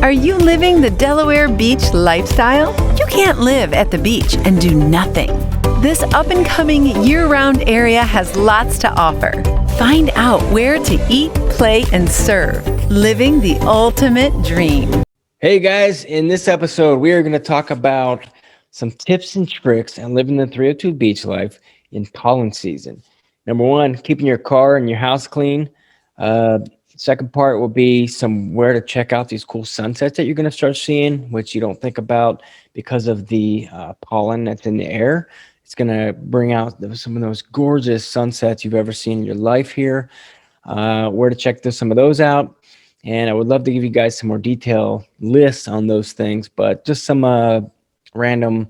Are you living the Delaware Beach lifestyle? You can't live at the beach and do nothing. This up-and-coming year-round area has lots to offer. Find out where to eat, play, and serve. Living the ultimate dream. Hey guys, in this episode, we are going to talk about some tips and tricks on living the 302 beach life in pollen season. Number one, keeping your car and your house clean. Second part will be somewhere to check out these cool sunsets that you're going to start seeing, which you don't think about because of the pollen that's in the air. It's going to bring out some of those gorgeous sunsets you've ever seen in your life here. Where to check some of those out. And I would love to give you guys some more detailed lists on those things, but just some random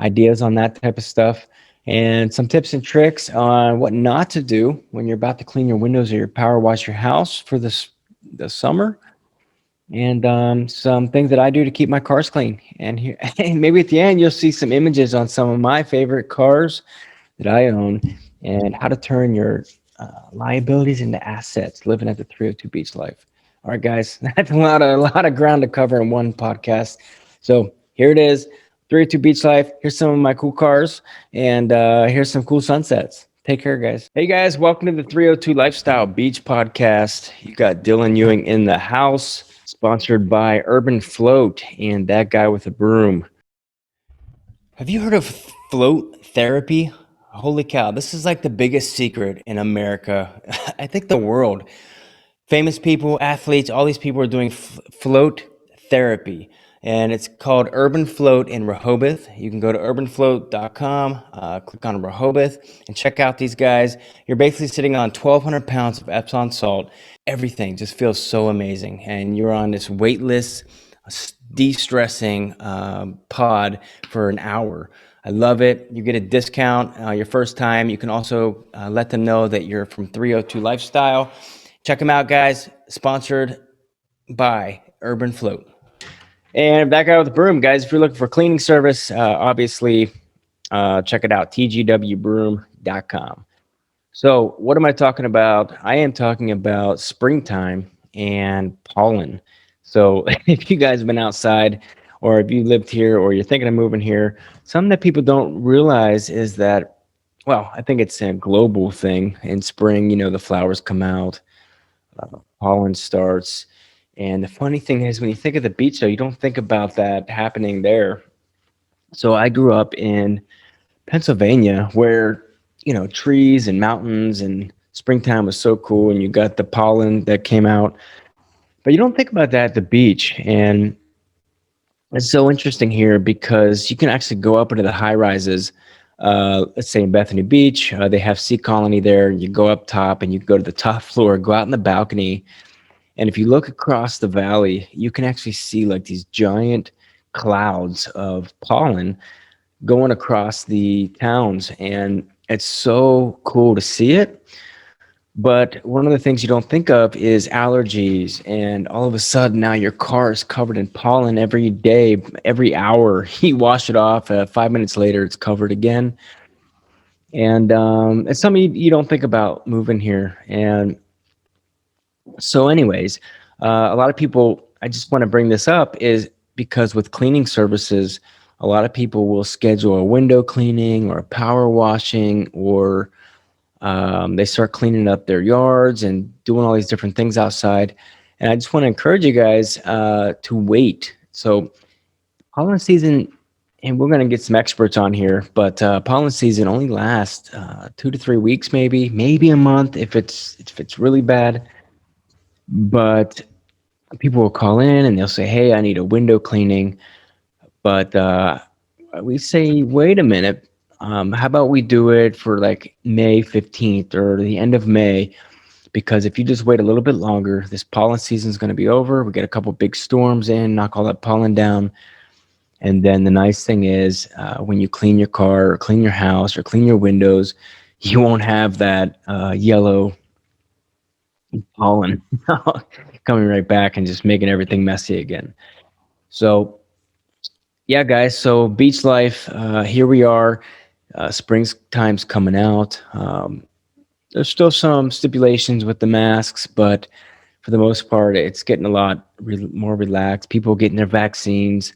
ideas on that type of stuff. And some tips and tricks on what not to do when you're about to clean your windows or your power wash your house for the summer. And some things that I do to keep my cars clean. And here, maybe at the end, you'll see some images on some of my favorite cars that I own and how to turn your liabilities into assets living at the 302 beach life. All right, guys, that's a lot of ground to cover in one podcast. So here it is, 302 beach life. Here's some of my cool cars, and here's some cool sunsets. Take care, guys. Hey, guys, welcome to the 302 Lifestyle Beach Podcast. You got Dylan Ewing in the house, sponsored by Urban Float and that guy with a broom. Have you heard of float therapy? Holy cow, this is like the biggest secret in America, I think the world. Famous people, athletes, all these people are doing float therapy. And it's called Urban Float in Rehoboth. You can go to urbanfloat.com, click on Rehoboth, and check out these guys. You're basically sitting on 1,200 pounds of Epsom salt. Everything just feels so amazing. And you're on this weightless, de-stressing pod for an hour. I love it. You get a discount your first time. You can also let them know that you're from 302 Lifestyle. Check them out, guys. Sponsored by Urban Float. And that guy with the broom, guys, if you're looking for cleaning service, obviously check it out, tgwbroom.com. So what am I talking about? I am talking about springtime and pollen. So if you guys have been outside, or if you lived here, or you're thinking of moving here, something that people don't realize is that, well, I think it's a global thing. In spring, the flowers come out, pollen starts. And the funny thing is, when you think of the beach, though, you don't think about that happening there. So I grew up in Pennsylvania where, trees and mountains and springtime was so cool, and you got the pollen that came out. But you don't think about that at the beach. And it's so interesting here because you can actually go up into the high rises. Let's say in Bethany Beach, they have Sea Colony there. You go up top and you go to the top floor, go out in the balcony. And if you look across the valley, you can actually see like these giant clouds of pollen going across the towns. And it's so cool to see it. But one of the things you don't think of is allergies. And all of a sudden now your car is covered in pollen every day, every hour. You wash it off. 5 minutes later, it's covered again. And it's something you don't think about moving here. And so anyways, a lot of people, I just want to bring this up is because with cleaning services, a lot of people will schedule a window cleaning or a power washing, or they start cleaning up their yards and doing all these different things outside. And I just want to encourage you guys to wait. So pollen season, and we're going to get some experts on here, but pollen season only lasts 2 to 3 weeks, maybe a month if it's really bad. But people will call in and they'll say, hey, I need a window cleaning. But we say, wait a minute. How about we do it for like May 15th or the end of May? Because if you just wait a little bit longer, this pollen season is going to be over. We get a couple big storms in, knock all that pollen down. And then the nice thing is when you clean your car or clean your house or clean your windows, you won't have that yellow pollen coming right back and just making everything messy again. So yeah, guys, so beach life, here we are. Springtime's coming out. There's still some stipulations with the masks, but for the most part, it's getting a lot more relaxed. People getting their vaccines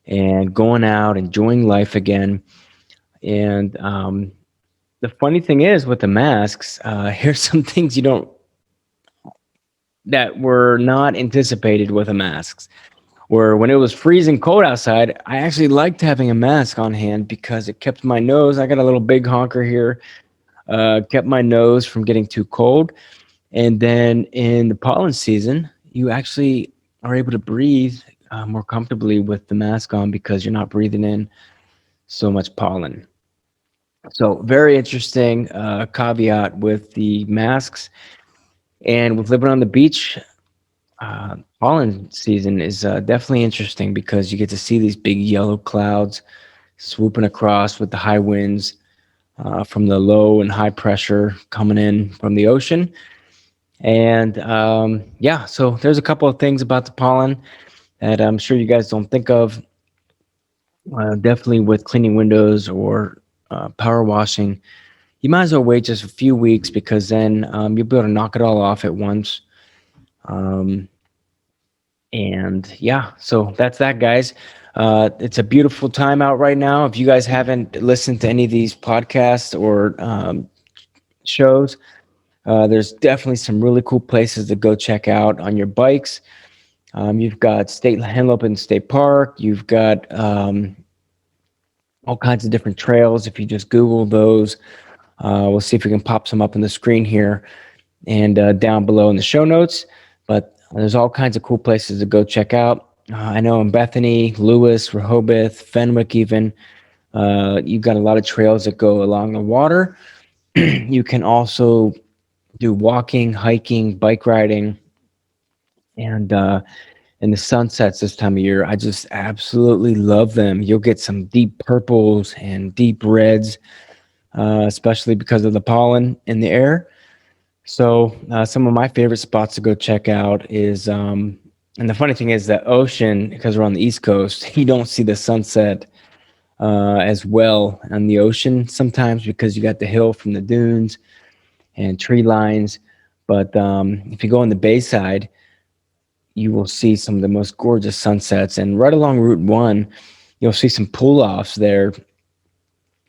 and going out, enjoying life again. And the funny thing is with the masks, here's some things you don't that were not anticipated with the masks. Where when it was freezing cold outside, I actually liked having a mask on hand because it kept my nose. I got a little big honker here, kept my nose from getting too cold. And then in the pollen season, you actually are able to breathe more comfortably with the mask on because you're not breathing in so much pollen. So, very interesting caveat with the masks. And with living on the beach, pollen season is definitely interesting because you get to see these big yellow clouds swooping across with the high winds from the low and high pressure coming in from the ocean. And yeah, so there's a couple of things about the pollen that I'm sure you guys don't think of. Definitely with cleaning windows or power washing, you might as well wait just a few weeks because then you'll be able to knock it all off at once. Um, and yeah, so that's that, guys. It's a beautiful time out right now. If you guys haven't listened to any of these podcasts or shows, there's definitely some really cool places to go check out on your bikes. You've got State Henlopen State Park. You've got all kinds of different trails. If you just Google those, we'll see if we can pop some up on the screen here and down below in the show notes. But there's all kinds of cool places to go check out. I know in Bethany, Lewis, Rehoboth, Fenwick, even you've got a lot of trails that go along the water. You can also do walking, hiking, bike riding, and the sunsets this time of year. I just absolutely love them. You'll get some deep purples and deep reds, especially because of the pollen in the air. So some of my favorite spots to go check out is, and the funny thing is that ocean, because we're on the East Coast, you don't see the sunset as well on the ocean sometimes because you got the hill from the dunes and tree lines. But if you go on the Bayside, you will see some of the most gorgeous sunsets. And right along Route 1, you'll see some pull offs there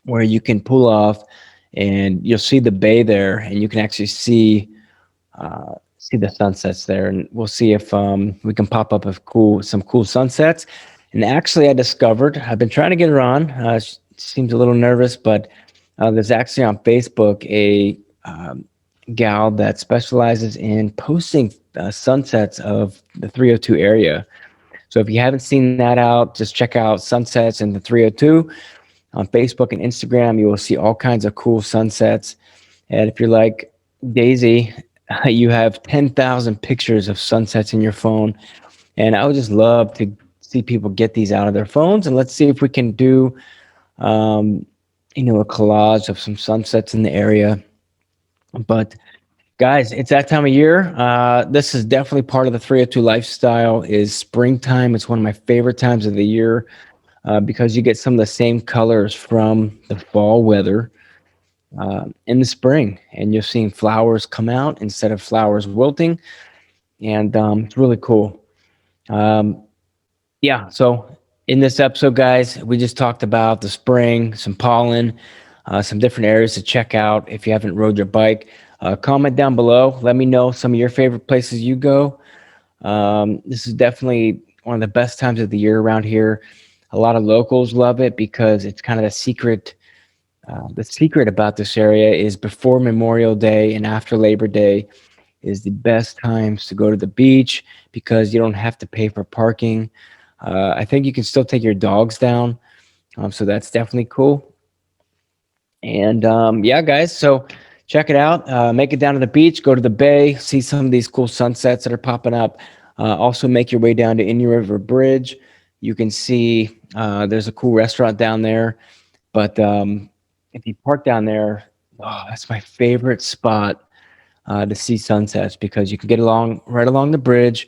where you can pull off and you'll see the bay there and you can actually see the sunsets there, and we'll see if we can pop up some cool sunsets. And actually, I discovered I've been trying to get her on. She seems a little nervous, but there's actually on Facebook a gal that specializes in posting sunsets of the 302 area. So if you haven't seen that out, just check out sunsets in the 302 on Facebook and Instagram. You will see all kinds of cool sunsets. And if you're like Daisy, you have 10,000 pictures of sunsets in your phone. And I would just love to see people get these out of their phones. And let's see if we can do, um, a collage of some sunsets in the area. But guys, it's that time of year. This is definitely part of the 302 lifestyle is springtime. It's one of my favorite times of the year because you get some of the same colors from the fall weather in the spring, and you're seeing flowers come out instead of flowers wilting, and it's really cool. Um, yeah, so in this episode, guys, we just talked about the spring, some pollen, some different areas to check out if you haven't rode your bike. Comment down below. Let me know some of your favorite places you go. This is definitely one of the best times of the year around here. A lot of locals love it because it's kind of a secret. The secret about this area is before Memorial Day and after Labor Day is the best times to go to the beach because you don't have to pay for parking. I think you can still take your dogs down, so that's definitely cool. And yeah, guys, so check it out. Make it down to the beach, go to the bay, see some of these cool sunsets that are popping up. Also, make your way down to Indian River Bridge. You can see there's a cool restaurant down there. But if you park down there, oh, that's my favorite spot to see sunsets because you can get along right along the bridge.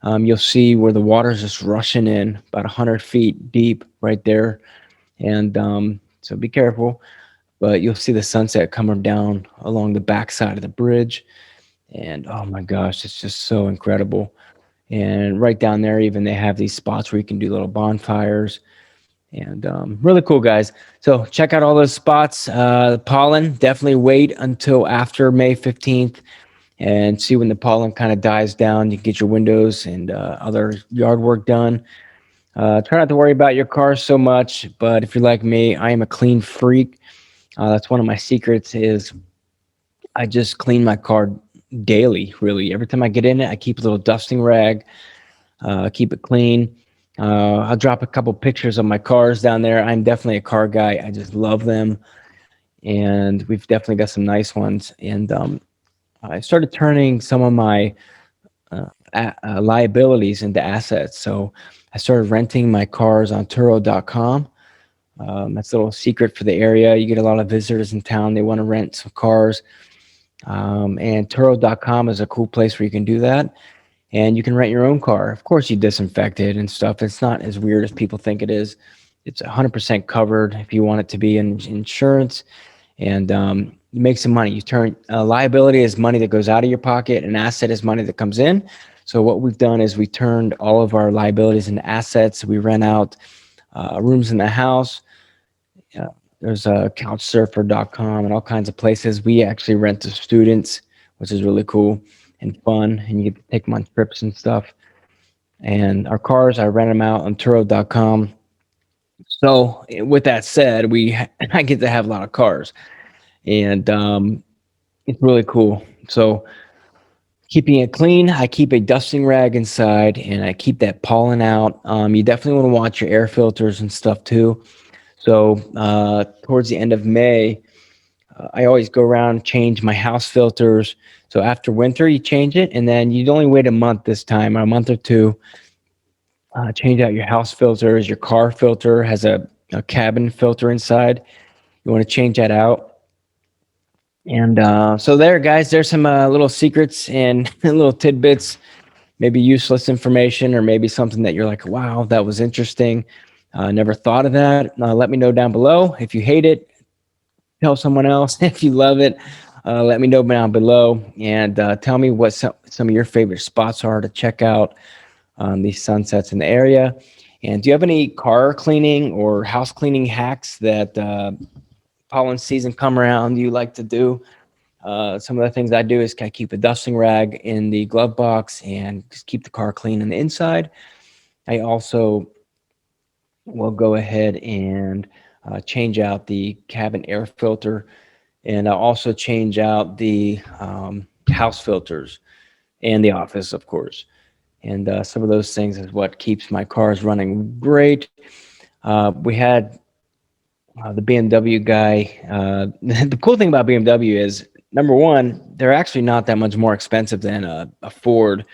You'll see where the water's just rushing in about 100 feet deep right there. And so be careful. But you'll see the sunset coming down along the backside of the bridge. And oh my gosh, it's just so incredible. And right down there, even they have these spots where you can do little bonfires, and really cool, guys. So check out all those spots. Pollen, definitely wait until after May 15th and see when the pollen kind of dies down. You can get your windows and other yard work done. Try not to worry about your car so much, but if you're like me, I am a clean freak. That's one of my secrets is I just clean my car daily, really. Every time I get in it, I keep a little dusting rag, keep it clean. I'll drop a couple pictures of my cars down there. I'm definitely a car guy. I just love them. And we've definitely got some nice ones. And I started turning some of my liabilities into assets. So I started renting my cars on Turo.com. That's a little secret for the area. You get a lot of visitors in town. They want to rent some cars. And Turo.com is a cool place where you can do that. And you can rent your own car. Of course, you disinfect it and stuff. It's not as weird as people think it is. It's 100% covered if you want it to be in insurance. And you make some money. You turn liability is money that goes out of your pocket, and asset is money that comes in. So what we've done is we turned all of our liabilities into assets. We rent out rooms in the house. There's couchsurfer.com and all kinds of places. We actually rent to students, which is really cool and fun, and you get to take them on trips and stuff. And our cars, I rent them out on Turo.com. So with that said, I get to have a lot of cars, and it's really cool. So keeping it clean, I keep a dusting rag inside, and I keep that pollen out. You definitely want to watch your air filters and stuff too. So towards the end of May, I always go around and change my house filters. So after winter, you change it, and then you'd only wait a month this time, or a month or two. Change out your house filters. Your car filter has a cabin filter inside. You want to change that out. And so there, guys, there's some little secrets and little tidbits, maybe useless information, or maybe something that you're like, wow, that was interesting. Never thought of that. Let me know down below. If you hate it, tell someone else. If you love it, let me know down below, and tell me what some of your favorite spots are to check out on these sunsets in the area. And do you have any car cleaning or house cleaning hacks that pollen season come around you like to do? Some of the things I do is I keep a dusting rag in the glove box and just keep the car clean on the inside. I also will go ahead and change out the cabin air filter, and I'll also change out the house filters and the office, of course. And some of those things is what keeps my cars running great. We had the BMW guy. The cool thing about BMW is, number one, they're actually not that much more expensive than a Ford,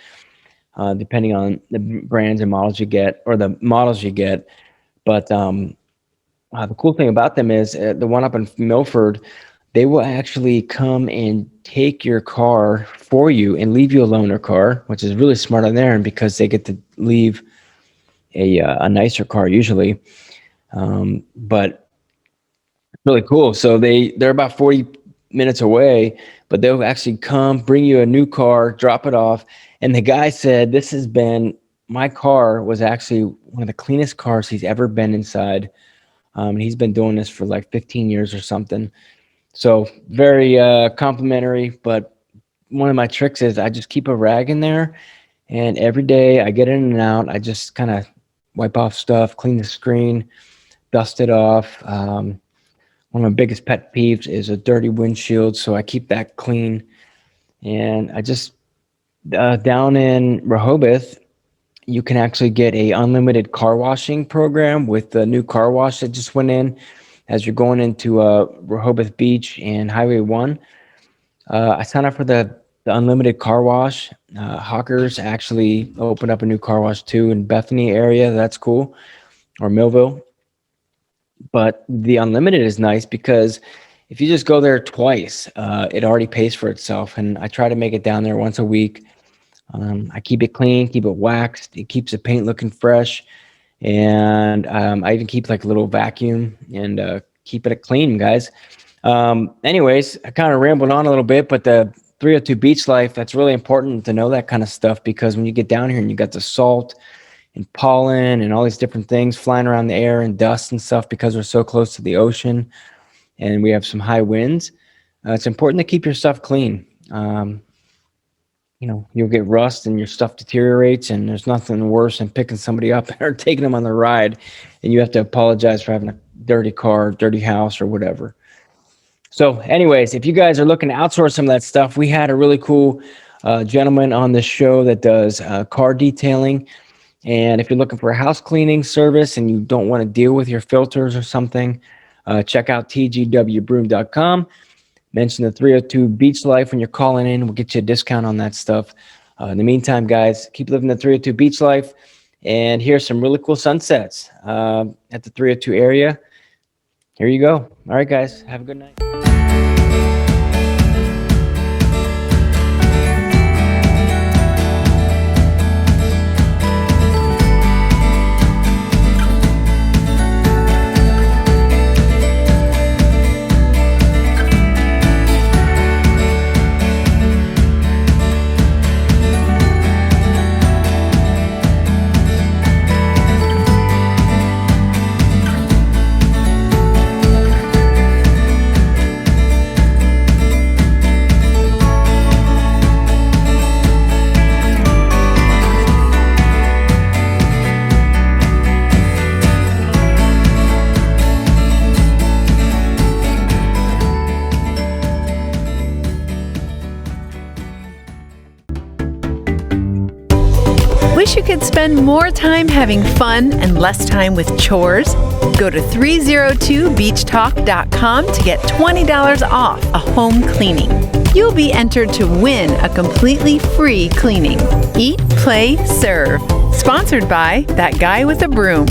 depending on the brands and models you get, or the models you get. But the cool thing about them is the one up in Milford, they will actually come and take your car for you and leave you a loaner car, which is really smart on their end because they get to leave a nicer car usually. But really cool. So they're about 40 minutes away, but they'll actually come, bring you a new car, drop it off. And the guy said, this has been, my car was actually one of the cleanest cars he's ever been inside. And he's been doing this for like 15 years or something. So very complimentary. But one of my tricks is I just keep a rag in there, and every day I get in and out. I just kind of wipe off stuff, clean the screen, dust it off. One of my biggest pet peeves is a dirty windshield, so I keep that clean. And I just down in Rehoboth, you can actually get a unlimited car washing program with the new car wash that just went in as you're going into Rehoboth Beach and Highway 1. I signed up for the unlimited car wash. Hawkers actually opened up a new car wash too in Bethany area. That's cool. Or Millville. But the unlimited is nice because if you just go there twice, it already pays for itself. And I try to make it down there once a week. I keep it clean, keep it waxed. It keeps the paint looking fresh. And I even keep like a little vacuum and keep it clean, guys. Anyways, I kind of rambled on a little bit, but the 302 Beach Life, that's really important to know that kind of stuff, because when you get down here and you got the salt and pollen and all these different things flying around the air and dust and stuff, because we're so close to the ocean and we have some high winds, it's important to keep your stuff clean. You'll get rust and your stuff deteriorates, and there's nothing worse than picking somebody up or taking them on the ride and you have to apologize for having a dirty car, dirty house, or whatever. So anyways, if you guys are looking to outsource some of that stuff, we had a really cool gentleman on the show that does car detailing. And if you're looking for a house cleaning service and you don't want to deal with your filters or something, check out tgwbroom.com. Mention the 302 Beach Life when you're calling in. We'll get you a discount on that stuff. In the meantime, guys, keep living the 302 Beach Life. And here's some really cool sunsets at the 302 area. Here you go. All right, guys. Have a good night. Wish you could spend more time having fun and less time with chores? Go to 302beachtalk.com to get $20 off a home cleaning. You'll be entered to win a completely free cleaning. Eat, play, serve. Sponsored by That Guy with a Broom.